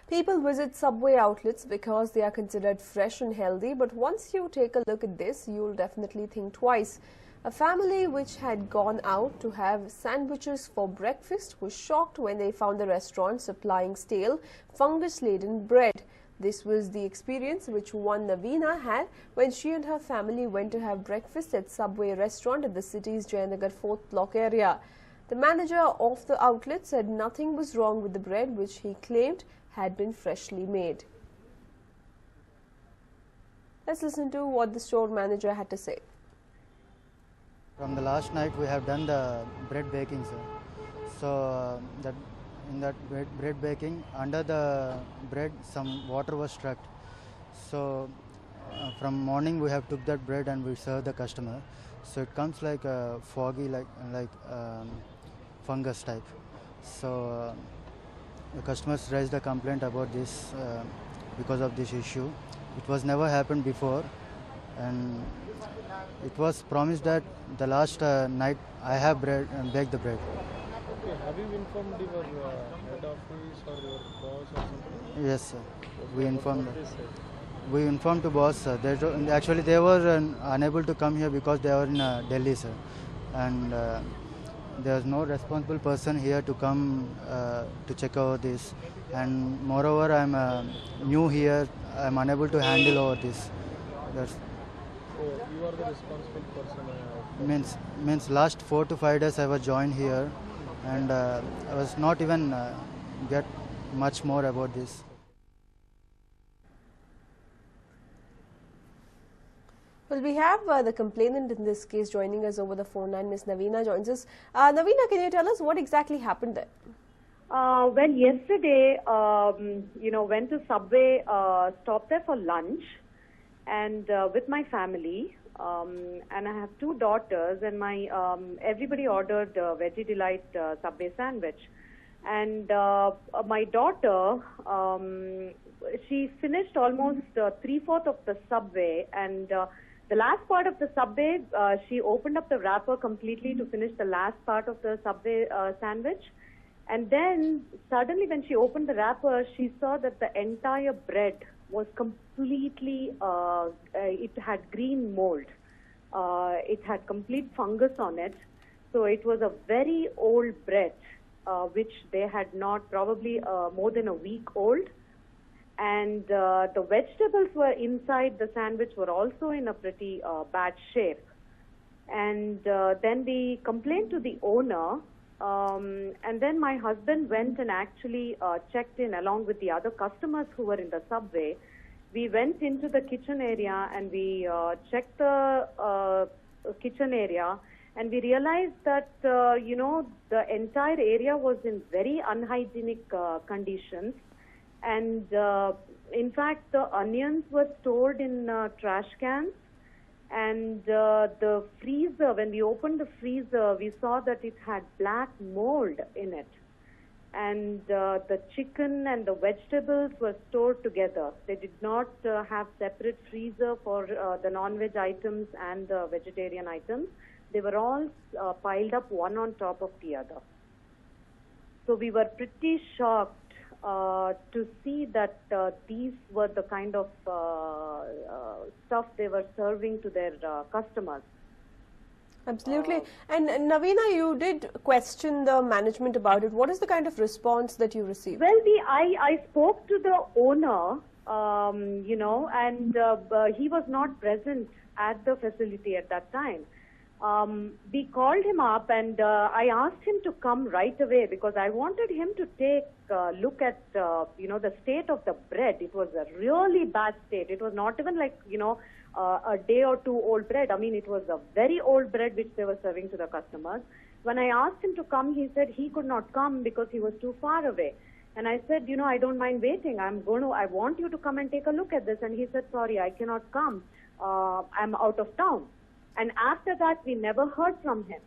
People visit Subway outlets because they are considered fresh and healthy, but once you take a look at this, you'll definitely think twice. A family which had gone out to have sandwiches for breakfast was shocked when they found the restaurant supplying stale, fungus-laden bread. This was the experience which one Navina had when she and her family went to have breakfast at Subway restaurant at the city's Jayanagar 4th block area. The manager of the outlet said nothing was wrong with the bread, which he claimed had been freshly made. Let's listen to what the store manager had to say. From the last night we have done the bread baking, sir. So in that bread baking, under the bread some water was struck. So from morning we have took that bread and we serve the customer. So it comes like foggy, like fungus type. So the customers raised a complaint about this because of this issue. It was never happened before, and it was promised that the last night I have baked the bread. Okay, have you informed your head office or your boss or something? Yes, sir. We What informed. they said? We informed to boss, sir. Actually, they were unable to come here because they were in Delhi, sir, and there was no responsible person here to come to check over this. And moreover, I'm new here. I'm unable to handle over this. That's So you are the responsible person. means last 4 to 5 days I was joined here, and I was not even get much more about this. Well, we have the complainant in this case joining us over the phone line. Ms. Navina joins us. Navina, can you tell us what exactly happened there? Well, yesterday, went to Subway, stopped there for lunch, and with my family. And I have 2 daughters, and my everybody ordered Veggie Delight Subway sandwich. And my daughter, she finished almost 3/4 of the Subway, and the last part of the Subway, she opened up the wrapper completely to finish the last part of the Subway sandwich. And then suddenly when she opened the wrapper, she saw that the entire bread was completely, it had green mold. It had complete fungus on it. So it was a very old bread, which they had not, probably more than a week old. And the vegetables were inside the sandwich were also in a pretty bad shape. And then we complained to the owner, and then my husband went and actually checked in along with the other customers who were in the Subway. We went into the kitchen area and we checked the kitchen area, and we realized that, the entire area was in very unhygienic conditions. And in fact, the onions were stored in trash cans, and the freezer, when we opened the freezer, we saw that it had black mold in it. And the chicken and the vegetables were stored together. They did not have separate freezer for the non-veg items and the vegetarian items. They were all piled up one on top of the other. So we were pretty shocked to see that these were the kind of stuff they were serving to their customers. Absolutely. And Navina, you did question the management about it. What is the kind of response that you received? Well, I spoke to the owner, and he was not present at the facility at that time. We called him up, and I asked him to come right away because I wanted him to take a look at, the state of the bread. It was a really bad state. It was not even like, a day or 2 old bread. I mean, it was a very old bread which they were serving to the customers. When I asked him to come, he said he could not come because he was too far away. And I said, I don't mind waiting. I want you to come and take a look at this. And he said, sorry, I cannot come. I'm out of town. And after that, we never heard from him.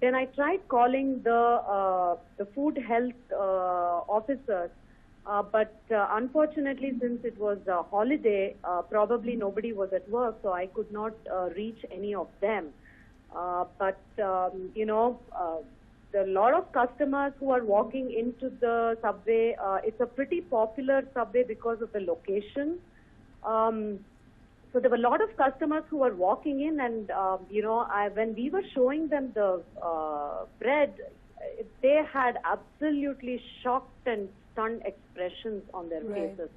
Then I tried calling the food health officers, but unfortunately, since it was a holiday, probably nobody was at work, so I could not reach any of them. The there are a lot of customers who are walking into the subway. It's a pretty popular subway because of the location. So there were a lot of customers who were walking in, and when we were showing them the bread, they had absolutely shocked and stunned expressions on their Right. faces.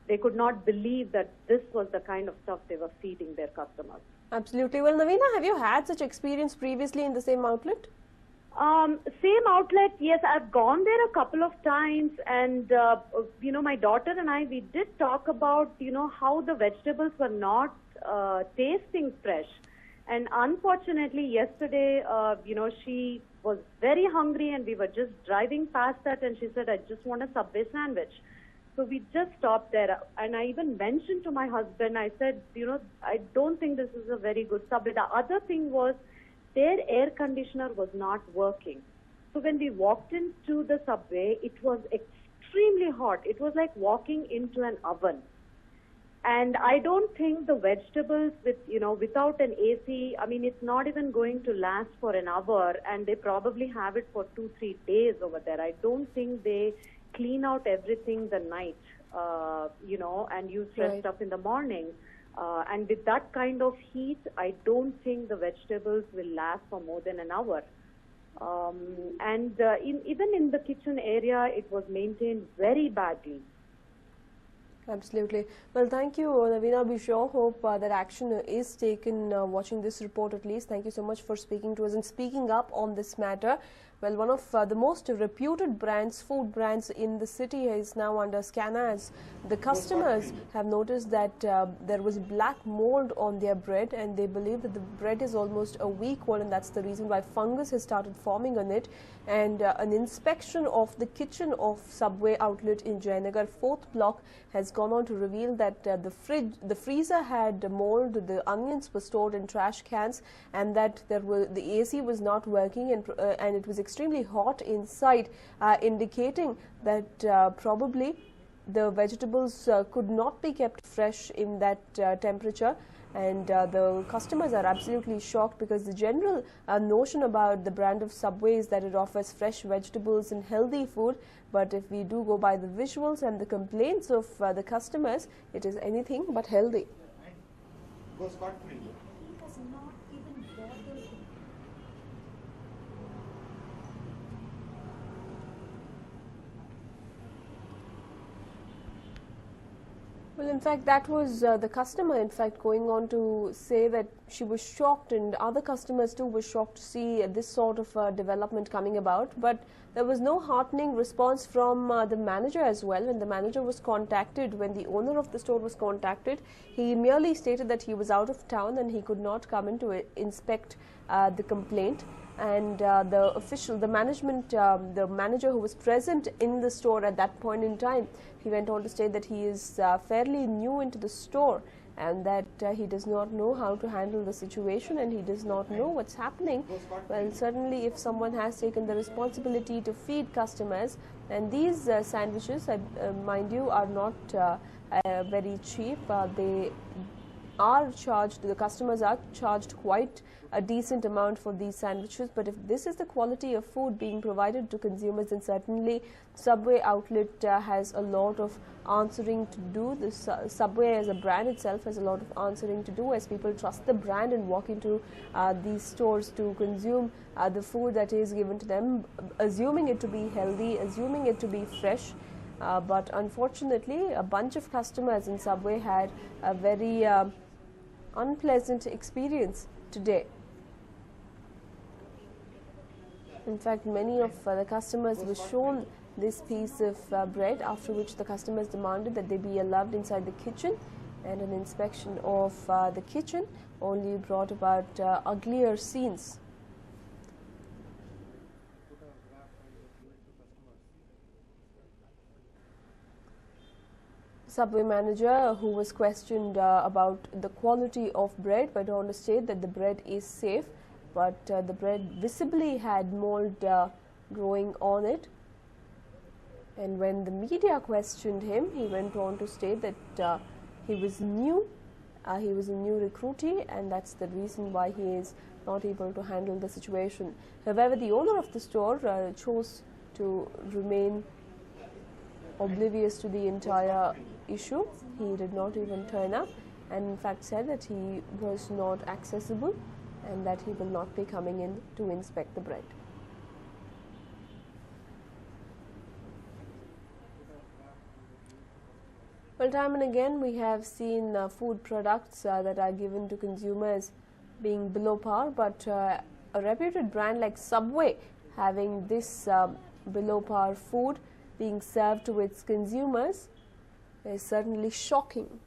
They could not believe that this was the kind of stuff they were feeding their customers. Absolutely. Well, Navina, have you had such experience previously in the same outlet? Same outlet, yes, I've gone there a couple of times, and my daughter and I, we did talk about how the vegetables were not tasting fresh, and unfortunately yesterday she was very hungry, and we were just driving past that, and she said, I just want a Subway sandwich. So we just stopped there, and I even mentioned to my husband, I said, I don't think this is a very good Subway. The other thing was, their air conditioner was not working. So when we walked into the subway, it was extremely hot. It was like walking into an oven. And I don't think the vegetables without an AC, I mean, it's not even going to last for an hour, and they probably have it for 2-3 days over there. I don't think they clean out everything the night, and use fresh Right. stuff in the morning. And with that kind of heat, I don't think the vegetables will last for more than an hour. Even in the kitchen area, it was maintained very badly. Absolutely. Well, thank you, Navina. We sure hope that action is taken watching this report at least. Thank you so much for speaking to us and speaking up on this matter. Well, one of the most reputed brands, food brands in the city is now under scanner as the customers have noticed that there was black mold on their bread, and they believe that the bread is almost a week old, and that's the reason why fungus has started forming on it. And an inspection of the kitchen of Subway outlet in Jayanagar 4th block has gone on to reveal that the freezer had mold, the onions were stored in trash cans, and that the AC was not working, and it was extremely hot inside, indicating that probably the vegetables could not be kept fresh in that temperature. And the customers are absolutely shocked, because the general notion about the brand of Subway is that it offers fresh vegetables and healthy food. But if we do go by the visuals and the complaints of the customers, it is anything but healthy. Go scot-free. Well, in fact, that was the customer, in fact, going on to say that she was shocked, and other customers too were shocked to see this sort of development coming about. But there was no heartening response from the manager as well. When the manager was contacted, when the owner of the store was contacted, he merely stated that he was out of town and he could not come in to inspect the complaint. And the manager who was present in the store at that point in time, he went on to state that he is fairly new into the store, and that he does not know how to handle the situation, and he does not know what's happening. Well, certainly if someone has taken the responsibility to feed customers, and these sandwiches, mind you, are not very cheap. They are charged, the customers are charged quite a decent amount for these sandwiches. But if this is the quality of food being provided to consumers, then certainly Subway outlet has a lot of answering to do. The Subway as a brand itself has a lot of answering to do, as people trust the brand and walk into these stores to consume the food that is given to them, assuming it to be healthy, assuming it to be fresh. But unfortunately, a bunch of customers in Subway had a very unpleasant experience today. In fact, many of the customers were shown this piece of bread, after which the customers demanded that they be allowed inside the kitchen, and an inspection of the kitchen only brought about uglier scenes. Subway manager, who was questioned about the quality of bread, went on to state that the bread is safe, but the bread visibly had mold growing on it. And when the media questioned him, he went on to state that he was new, he was a new recruitee, and that's the reason why he is not able to handle the situation. However, the owner of the store chose to remain oblivious to the entire issue. He did not even turn up, and in fact said that he was not accessible and that he will not be coming in to inspect the bread. Well, time and again we have seen food products that are given to consumers being below par, but a reputed brand like Subway having this below par food being served to its consumers is certainly shocking.